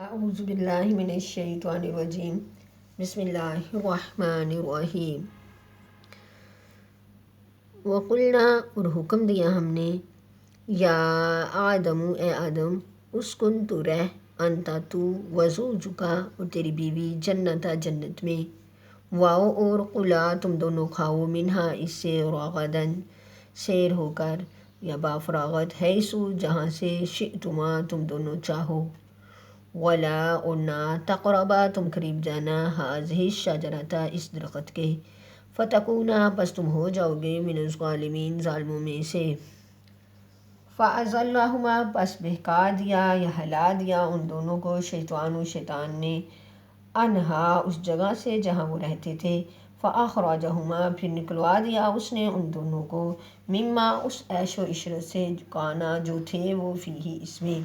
اعوذ باللہ من الشیطان الرجیم بسم اللہ الرحمن الرحیم وقلنا اور حکم دیا ہم نے یا آدم اے آدم اسکن تو رہ انتا تو وزوجکا اور تیری بیوی جنتا جنت میں واؤ اور قلا تم دونوں کھاؤ منہا اس سے راغدن سیر ہو کر یا بافراغت حیثو جہاں سے شئتما تم دونوں چاہو ولا اور نہ تقربا تم قریب جانا ہذہ الشجرۃ اس درخت کے فتکونا پس تم ہو جاؤ گے من الظالمین ظالموں میں سے فأزلہما پس بہکا دیا یا ہلا دیا ان دونوں کو شیطان نے انہا اس جگہ سے جہاں وہ رہتے تھے فأخرجہما پھر نکلوا دیا اس نے ان دونوں کو مما اس عیش و عشرت سے کانا جو تھے وہ فیہ اس میں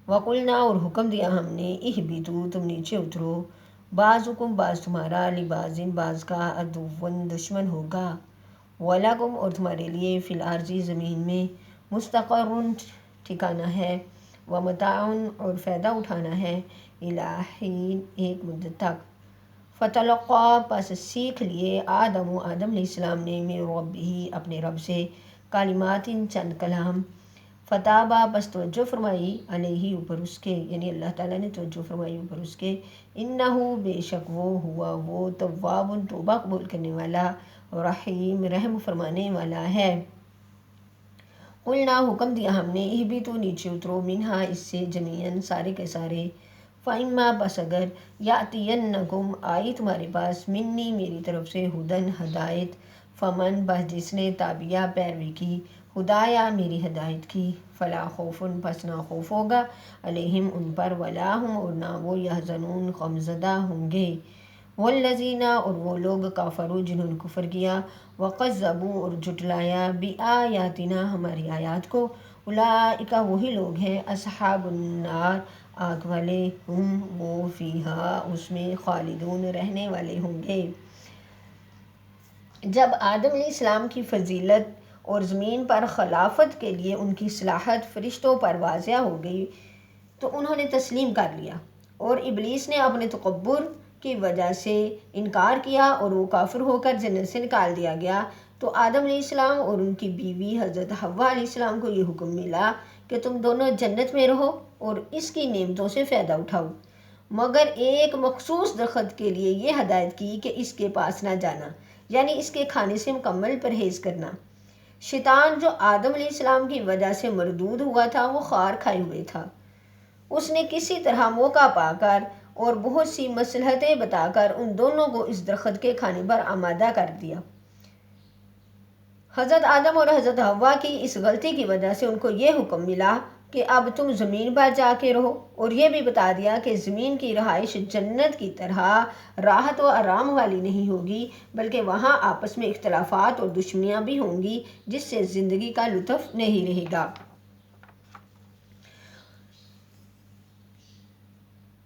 وقلنا اور حکم دیا ہم نے اہبطوا تم نیچے اترو بعضکم بعض تمہارا لبعض بعض کا عدو دشمن ہوگا ولکم اور تمہارے لیے فی الارض زمین میں مستقر ٹھکانہ ہے ومتاع اور فائدہ اٹھانا ہے الی حین ایک مدت تک فتلقا پس سیکھ لیے آدم علیہ السلام نے من ربہ اپنے رب سے کلمات چند کلام فتابا بس توجہ فرمائی علیہ اوپر اس کے یعنی اللہ تعالیٰ نے توجہ فرمائی اوپر اس کے انہو بے شک وہ ہوا وہ تواب توبہ قبول کرنے والا رحیم رحم فرمانے والا ہے قلنا حکم دیا ہم نے اہبطوا نیچے اترو منہا اس سے جمیعاً سارے کے سارے فإما بس اگر یأتینکم آئی تمہارے پاس منی میری طرف سے ہدن ہدایت فمن بس جس نے تابعہ پیروی کی ہدایہ میری ہدایت کی فلا خوف پس نہ خوف ہوگا علیہم ان پر ولا ہم اور نہ وہ یحزنون غمزدہ ہوں گے والذین اور وہ لوگ کافروا جنہوں نے کفر کیا وکذبوا اور جھٹلایا بآیاتنا ہماری آیات کو اولئک وہی لوگ ہیں اصحاب النار آگ والے ہم وہ فیہا اس میں خالدون رہنے والے ہوں گے۔ جب آدم علیہ السلام کی فضیلت اور زمین پر خلافت کے لیے ان کی صلاحیت فرشتوں پر واضح ہو گئی تو انہوں نے تسلیم کر لیا اور ابلیس نے اپنے تکبر کی وجہ سے انکار کیا اور وہ کافر ہو کر جنت سے نکال دیا گیا۔ تو آدم علیہ السلام اور ان کی بیوی حضرت حوا علیہ السلام کو یہ حکم ملا کہ تم دونوں جنت میں رہو اور اس کی نعمتوں سے فائدہ اٹھاؤ، مگر ایک مخصوص درخت کے لیے یہ ہدایت کی کہ اس کے پاس نہ جانا، یعنی اس کے کھانے سے مکمل پرہیز کرنا۔ شیطان جو آدم علیہ السلام کی وجہ سے مردود ہوا تھا وہ خار کھائے ہوئے تھا، اس نے کسی طرح موقع پا کر اور بہت سی مصلحتیں بتا کر ان دونوں کو اس درخت کے کھانے پر آمادہ کر دیا۔ حضرت آدم اور حضرت حوا کی اس غلطی کی وجہ سے ان کو یہ حکم ملا کہ اب تم زمین پر جا کے رہو، اور یہ بھی بتا دیا کہ زمین کی رہائش جنت کی طرح راحت و آرام والی نہیں ہوگی، بلکہ وہاں آپس میں اختلافات اور دشمنیاں بھی ہوں گی جس سے زندگی کا لطف نہیں رہے گا۔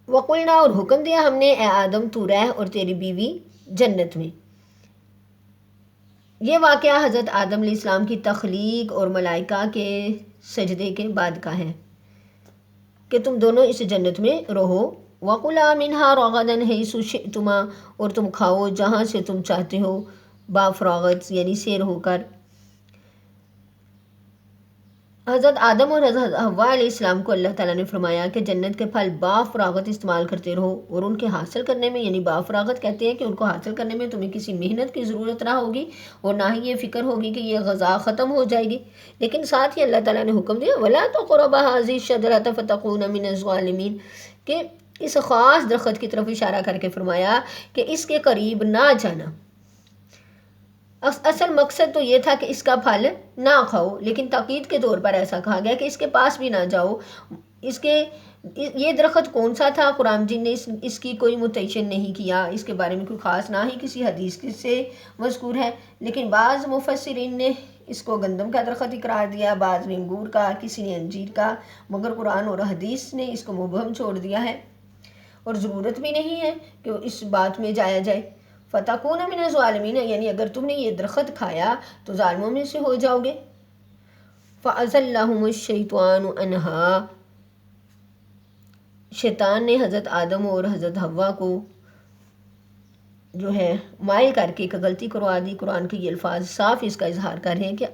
وقلنا اور حکم دیا ہم نے اے آدم تو رہ اور تیری بیوی جنت میں۔ یہ واقعہ حضرت آدم علیہ السلام کی تخلیق اور ملائکہ کے سجدے کے بعد کا ہے کہ تم دونوں اس جنت میں رہو۔ وَقُلَا مِنْهَا رَغَدًا حَيْثُ شِئْتُمَا اور تم کھاؤ جہاں سے تم چاہتے ہو بافراغت یعنی سیر ہو کر۔ حضرت آدم اور حضرت حوا علیہ السلام کو اللہ تعالیٰ نے فرمایا کہ جنت کے پھل بافراغت استعمال کرتے رہو، اور ان کے حاصل کرنے میں یعنی بافراغت کہتے ہیں کہ ان کو حاصل کرنے میں تمہیں کسی محنت کی ضرورت نہ ہوگی اور نہ ہی یہ فکر ہوگی کہ یہ غذا ختم ہو جائے گی، لیکن ساتھ ہی اللہ تعالیٰ نے حکم دیا وَلَا تَقْرَبَا هَٰذِهِ الشَّجَرَةَ فَتَكُونَ مِنَ الظَّالِمِينَ کہ اس خاص درخت کی طرف اشارہ کر کے فرمایا کہ اس کے قریب نہ جانا۔ اصل مقصد تو یہ تھا کہ اس کا پھل نہ کھاؤ، لیکن تاکید کے طور پر ایسا کہا گیا کہ اس کے پاس بھی نہ جاؤ۔ یہ درخت کون سا تھا قرآن مجید نے اس کی کوئی متعین نہیں کیا، اس کے بارے میں کوئی خاص نہ ہی کسی حدیث سے مذکور ہے، لیکن بعض مفسرین نے اس کو گندم کا درخت قرار دیا، بعض نے انگور کا، کسی نے انجیر کا، مگر قرآن اور حدیث نے اس کو مبہم چھوڑ دیا ہے اور ضرورت بھی نہیں ہے کہ اس بات میں جایا جائے۔ فَتَكُونَ مِنَ الظَّالِمِينَ یعنی اگر تم نے یہ درخت کھایا تو ظالموں میں سے ہو جاؤ گے۔ فَأَزَلَّهُمُ الشَّيْطَانُ عَنْهَا شیطان نے حضرت آدم اور حضرت حوا کو جو ہے مائل کر کے ایک غلطی کروا دی۔ قرآن کے یہ الفاظ صاف اس کا اظہار کر رہے ہیں کہ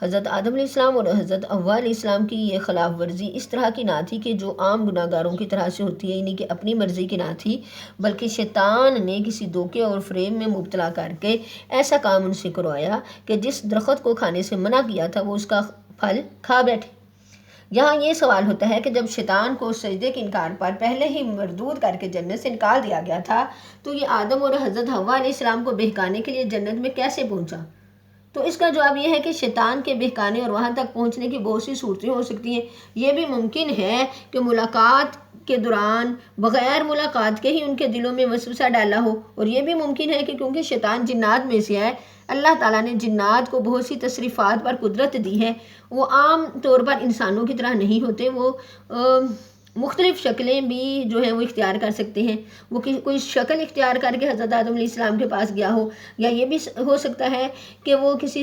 حضرت آدم علیہ السلام اور حضرت حوا علیہ السلام کی یہ خلاف ورزی اس طرح کی نہ تھی کہ جو عام گناہ گاروں کی طرح سے ہوتی ہے، یعنی کہ اپنی مرضی کی نہ تھی، بلکہ شیطان نے کسی دھوکے اور فریب میں مبتلا کر کے ایسا کام ان سے کروایا کہ جس درخت کو کھانے سے منع کیا تھا وہ اس کا پھل کھا بیٹھے۔ یہاں یہ سوال ہوتا ہے کہ جب شیطان کو سجدے کے انکار پر پہلے ہی مردود کر کے جنت سے نکال دیا گیا تھا تو یہ آدم اور حضرت حوا علیہ السلام کو بہکانے کے لیے جنت میں کیسے پہنچا؟ تو اس کا جواب یہ ہے کہ شیطان کے بہکانے اور وہاں تک پہنچنے کی بہت سی صورتیں ہو سکتی ہیں۔ یہ بھی ممکن ہے کہ ملاقات کے دوران بغیر ملاقات کے ہی ان کے دلوں میں وسوسہ ڈالا ہو، اور یہ بھی ممکن ہے کہ کیونکہ شیطان جنات میں سے ہے، اللہ تعالیٰ نے جنات کو بہت سی تصریفات پر قدرت دی ہے۔ وہ عام طور پر انسانوں کی طرح نہیں ہوتے، وہ مختلف شکلیں بھی جو ہے وہ اختیار کر سکتے ہیں۔ وہ کوئی شکل اختیار کر کے حضرت آدم علیہ السلام کے پاس گیا ہو، یا یہ بھی ہو سکتا ہے کہ وہ کسی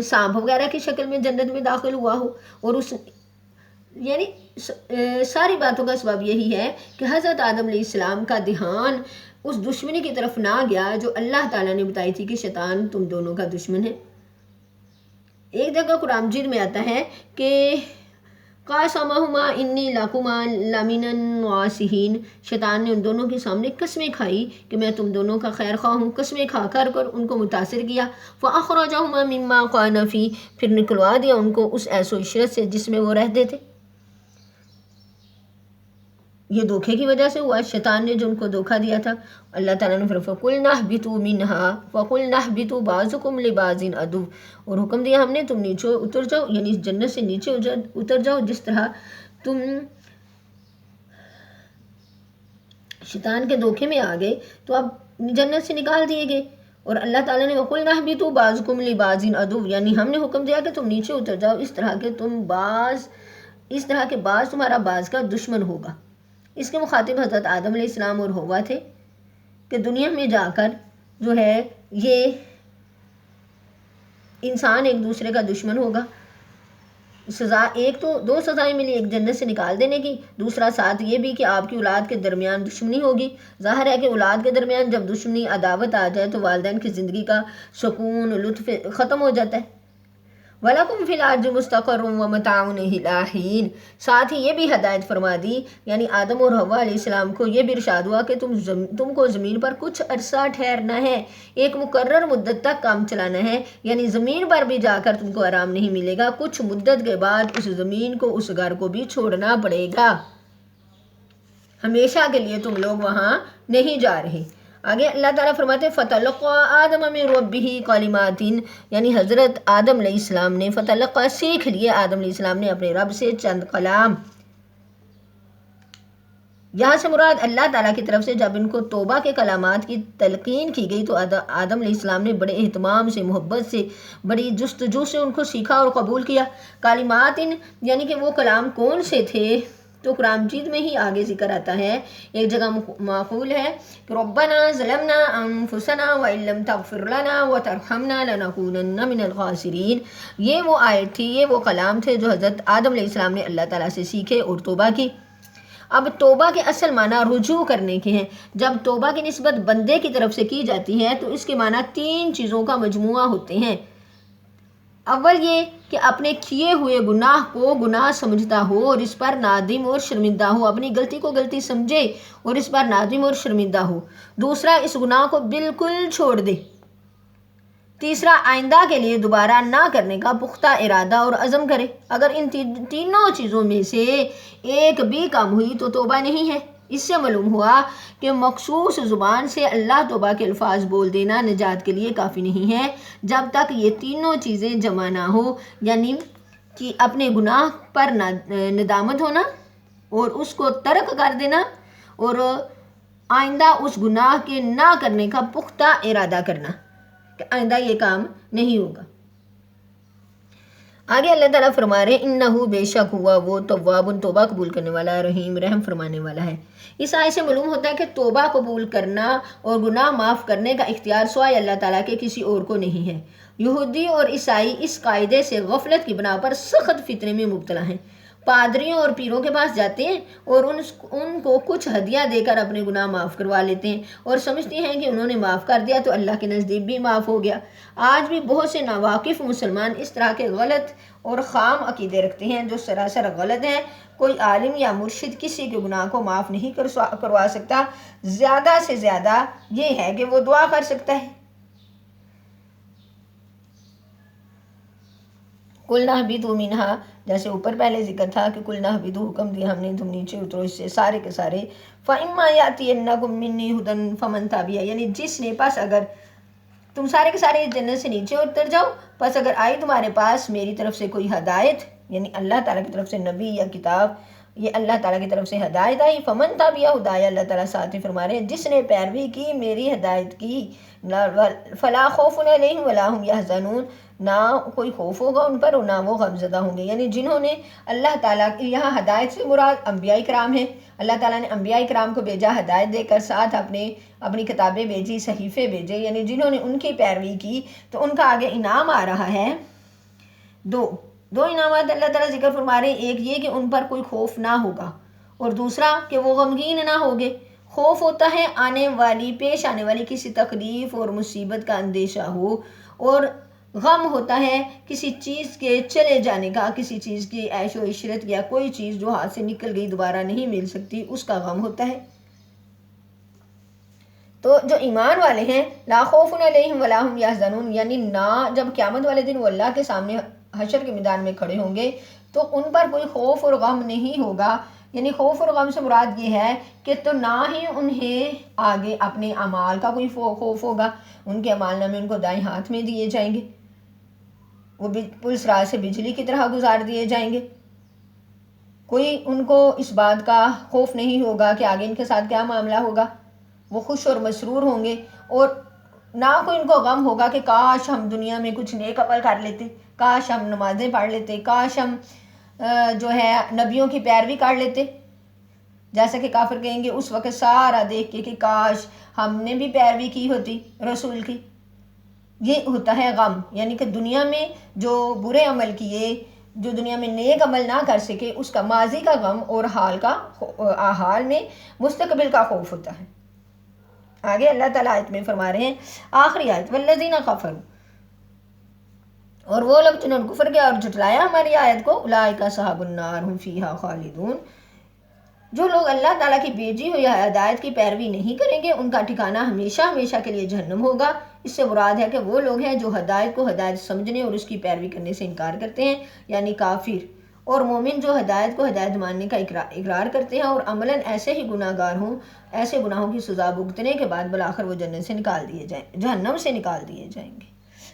سانپ وغیرہ کی شکل میں جنت میں داخل ہوا ہو، اور یعنی ساری باتوں کا سبب یہی ہے کہ حضرت آدم علیہ السلام کا دھیان اس دشمنی کی طرف نہ گیا جو اللہ تعالیٰ نے بتائی تھی کہ شیطان تم دونوں کا دشمن ہے۔ ایک جگہ قرآن مجید میں آتا ہے کہ قاسمہما انی لکما لمن الناصحین، شیطان نے ان دونوں کے سامنے قسمیں کھائی کہ میں تم دونوں کا خیر خواہ ہوں، قسمیں کھا کر ان کو متاثر کیا۔ فاخرجہما مما کانا فیہ، پھر نکلوا دیا ان کو اس عیش و عشرت سے جس میں وہ رہتے تھے۔ یہ دھوکے کی وجہ سے ہوا، شیطان نے جو ان کو دھوکہ دیا تھا۔ اللہ تعالیٰ نے فَقُلْنَا اهْبِطُوا مِنْهَا فَقُلْنَا اهْبِطُوا بَعْضُكُمْ لِبَعْضٍ عَدُوٌّ، اور حکم دیا ہم نے تم نیچے اتر جاؤ، یعنی اس جنت سے نیچے اتر جاؤ جس طرح تم شیطان کے دھوکے میں آ گئے تو اب جنت سے نکال دیے گئے۔ اور اللہ تعالیٰ نے وَقُلْنَا اهْبِطُوا بَعْضُكُمْ لِبَعْضٍ عَدُوٌّ، یعنی ہم نے حکم دیا کہ تم نیچے اتر جاؤ اس طرح کے بعض تمہارا بعض کا دشمن ہوگا۔ اس کے مخاطب حضرت آدم علیہ السلام اور حوا تھے کہ دنیا میں جا کر جو ہے یہ انسان ایک دوسرے کا دشمن ہوگا۔ سزا ایک تو دو سزائیں ملی، ایک جنت سے نکال دینے کی، دوسرا ساتھ یہ بھی کہ آپ کی اولاد کے درمیان دشمنی ہوگی۔ ظاہر ہے کہ اولاد کے درمیان جب دشمنی عداوت آ جائے تو والدین کی زندگی کا سکون لطف ختم ہو جاتا ہے۔ وَلَكُمْ فِي الْأَرْضِ مُسْتَقَرٌّ وَمَتَاعٌ إِلَىٰ حِينٍ، ساتھ ہی یہ بھی ہدایت فرما دی، یعنی آدم اور حوا علیہ السلام کو یہ بھی ارشاد ہوا کہ تم کو زمین پر کچھ عرصہ ٹھہرنا ہے، ایک مقرر مدت تک کام چلانا ہے، یعنی زمین پر بھی جا کر تم کو آرام نہیں ملے گا، کچھ مدت کے بعد اس زمین کو اس گھر کو بھی چھوڑنا پڑے گا، ہمیشہ کے لیے تم لوگ وہاں نہیں جا رہے۔ آگے اللہ تعالیٰ فرماتے فَتَلَقَّىٰ آدَمَ مِن رَبِّهِ كَلِمَاتٍ، یعنی حضرت آدم علیہ السلام نے فتلقى سیکھ لیے آدم علیہ السلام نے اپنے رب سے چند کلام۔ یہاں سے مراد اللہ تعالیٰ کی طرف سے جب ان کو توبہ کے کلامات کی تلقین کی گئی تو آدم علیہ السلام نے بڑے اہتمام سے، محبت سے، بڑی جستجو سے ان کو سیکھا اور قبول کیا۔ کلمات یعنی کہ وہ کلام کون سے تھے تو قرآن مجید میں ہی آگے ذکر آتا ہے، ایک جگہ معقول ہے کہ ربنا ظلمنا انفسنا وان لم تغفر لنا وترحمنا لنکونن من الخاسرین، یہ وہ آیت تھی، یہ وہ کلام تھے جو حضرت آدم علیہ السلام نے اللہ تعالیٰ سے سیکھے اور توبہ کی۔ اب توبہ کے اصل معنی رجوع کرنے کے ہیں۔ جب توبہ کی نسبت بندے کی طرف سے کی جاتی ہے تو اس کے معنی تین چیزوں کا مجموعہ ہوتے ہیں۔ اول یہ کہ اپنے کیے ہوئے گناہ کو گناہ سمجھتا ہو اور اس پر نادم اور شرمندہ ہو، اپنی غلطی کو غلطی سمجھے اور اس پر نادم اور شرمندہ ہو۔ دوسرا، اس گناہ کو بالکل چھوڑ دے۔ تیسرا، آئندہ کے لیے دوبارہ نہ کرنے کا پختہ ارادہ اور عزم کرے۔ اگر ان تینوں چیزوں میں سے ایک بھی کم ہوئی تو توبہ نہیں ہے۔ اس سے معلوم ہوا کہ مخصوص زبان سے اللہ توبہ کے الفاظ بول دینا نجات کے لیے کافی نہیں ہے جب تک یہ تینوں چیزیں جمع نہ ہو، یعنی کہ اپنے گناہ پر ندامت ہونا اور اس کو ترک کر دینا اور آئندہ اس گناہ کے نہ کرنے کا پختہ ارادہ کرنا کہ آئندہ یہ کام نہیں ہوگا۔ آگے اللہ تعالیٰ فرما رہے انہو بے شک ہوا وہ تواب، توبہ قبول کرنے والا، رحیم رحم فرمانے والا ہے۔ اس آیت سے معلوم ہوتا ہے کہ توبہ قبول کرنا اور گناہ معاف کرنے کا اختیار سوائے اللہ تعالیٰ کے کسی اور کو نہیں ہے۔ یہودی اور عیسائی اس قاعدے سے غفلت کی بنا پر سخت فتنے میں مبتلا ہیں۔ پادریوں اور پیروں کے پاس جاتے ہیں اور ان کو کچھ ہدیہ دے کر اپنے گناہ معاف کروا لیتے ہیں اور سمجھتے ہیں کہ انہوں نے معاف کر دیا تو اللہ کے نزدیک بھی معاف ہو گیا۔ آج بھی بہت سے ناواقف مسلمان اس طرح کے غلط اور خام عقیدے رکھتے ہیں جو سراسر غلط ہیں۔ کوئی عالم یا مرشد کسی کے گناہ کو معاف نہیں کروا سکتا، زیادہ سے زیادہ یہ ہے کہ وہ دعا کر سکتا ہے۔ قُلْ اهْبِطُوا مِنْهَا، جیسے اوپر پہلے ذکر تھا کہ قُلْ اهْبِطُوا، حکم دیا ہم نے تم نیچے اترو اس سے سارے کے سارے۔ فَإِمَّا يَأْتِيَنَّكُم مِّنِّي هُدًى فَمَن تَبِعَ، یعنی جس نے، پس اگر تم سارے کے سارے جنت سے نیچے اتر جاؤ، پس اگر آئی تمہارے پاس میری طرف سے کوئی ہدایت، یعنی اللہ تعالیٰ کی طرف سے نبی یا کتاب، یہ اللہ تعالیٰ کی طرف سے ہدایت آئی، فمن تبع ہدایا، اللہ تعالیٰ ساتھ ہی فرما رہے ہیں جس نے پیروی کی میری ہدایت کی، فلا خوف علیہم ولا هم یحزنون، نہ کوئی خوف ہوگا ان پر اور نہ وہ غم زدہ ہوں گے۔ یعنی جنہوں نے اللہ تعالیٰ کی، یہاں ہدایت سے مراد انبیاء کرام ہیں، اللہ تعالیٰ نے انبیاء کرام کو بھیجا ہدایت دے کر، ساتھ اپنی کتابیں بھیجی، صحیفے بھیجے، یعنی جنہوں نے ان کی پیروی کی تو ان کا آگے انعام آ رہا ہے۔ دو انعامات اللہ تعالیٰ ذکر فرما رہے ہیں، ایک یہ کہ ان پر کوئی خوف نہ ہوگا اور دوسرا کہ وہ غمگین نہ ہوگے۔ خوف ہوتا ہے پیش آنے والی کسی تکلیف اور مصیبت کا اندیشہ ہو، اور غم ہوتا ہے کسی چیز کے چلے جانے کا، کسی چیز کی عیش و عشرت یا کوئی چیز جو ہاتھ سے نکل گئی دوبارہ نہیں مل سکتی، اس کا غم ہوتا ہے۔ تو جو ایمان والے ہیں، لا خوف علیہم ولا هم یحزنون، یعنی نہ، جب قیامت والے دن وہ اللہ کے سامنے حشر کے میدان میں کھڑے ہوں گے تو ان پر کوئی خوف اور غم نہیں ہوگا۔ یعنی خوف اور غم سے مراد یہ ہے کہ تو نہ ہی انہیں آگے اپنے اعمال کا کوئی خوف ہوگا، ان کے اعمال نامے ان کو دائیں ہاتھ میں دیے جائیں گے، وہ پولیس راہ سے بجلی کی طرح گزار دیے جائیں گے۔ کوئی ان کو اس بات کا خوف نہیں ہوگا کہ آگے ان کے ساتھ کیا معاملہ ہوگا، وہ خوش اور مسرور ہوں گے، اور نہ کوئی ان کو غم ہوگا کہ کاش ہم دنیا میں کچھ نیک عمل کر لیتے، کاش ہم نمازیں پڑھ لیتے، کاش ہم جو ہے نبیوں کی پیروی کر لیتے، جیسا کہ کافر کہیں گے اس وقت سارا دیکھ کے کہ کاش ہم نے بھی پیروی کی ہوتی رسول کی۔ یہ ہوتا ہے غم، یعنی کہ دنیا میں جو برے عمل کیے، جو دنیا میں نیک عمل نہ کر سکے، اس کا ماضی کا غم اور حال میں مستقبل کا خوف ہوتا ہے۔ آگے اللہ تعالیٰ آیت میں فرما رہے ہیں، آخری آیت، والذین کفروا، اور وہ لوگ جنہوں نے کفر کیا اور جھٹلایا ہماری آیت کو، اولئک اصحاب النار هم فیہا خالدون، جو لوگ اللہ تعالیٰ کی بھیجی ہوئی ہدایت کی پیروی نہیں کریں گے ان کا ٹھکانہ ہمیشہ ہمیشہ کے لیے جہنم ہوگا۔ اس سے مراد ہے کہ وہ لوگ ہیں جو ہدایت کو ہدایت سمجھنے اور اس کی پیروی کرنے سے انکار کرتے ہیں، یعنی کافر، اور مومن جو ہدایت کو ہدایت ماننے کا اقرار کرتے ہیں اور عملاً ایسے ہی گناہ گار ہوں، ایسے گناہوں کی سزا بھگتنے کے بعد بالآخر وہ جنت سے نکال دیے جائیں، جہنم سے نکال دیے جائیں گے۔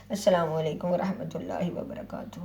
السلام علیکم ورحمۃ اللہ وبرکاتہ۔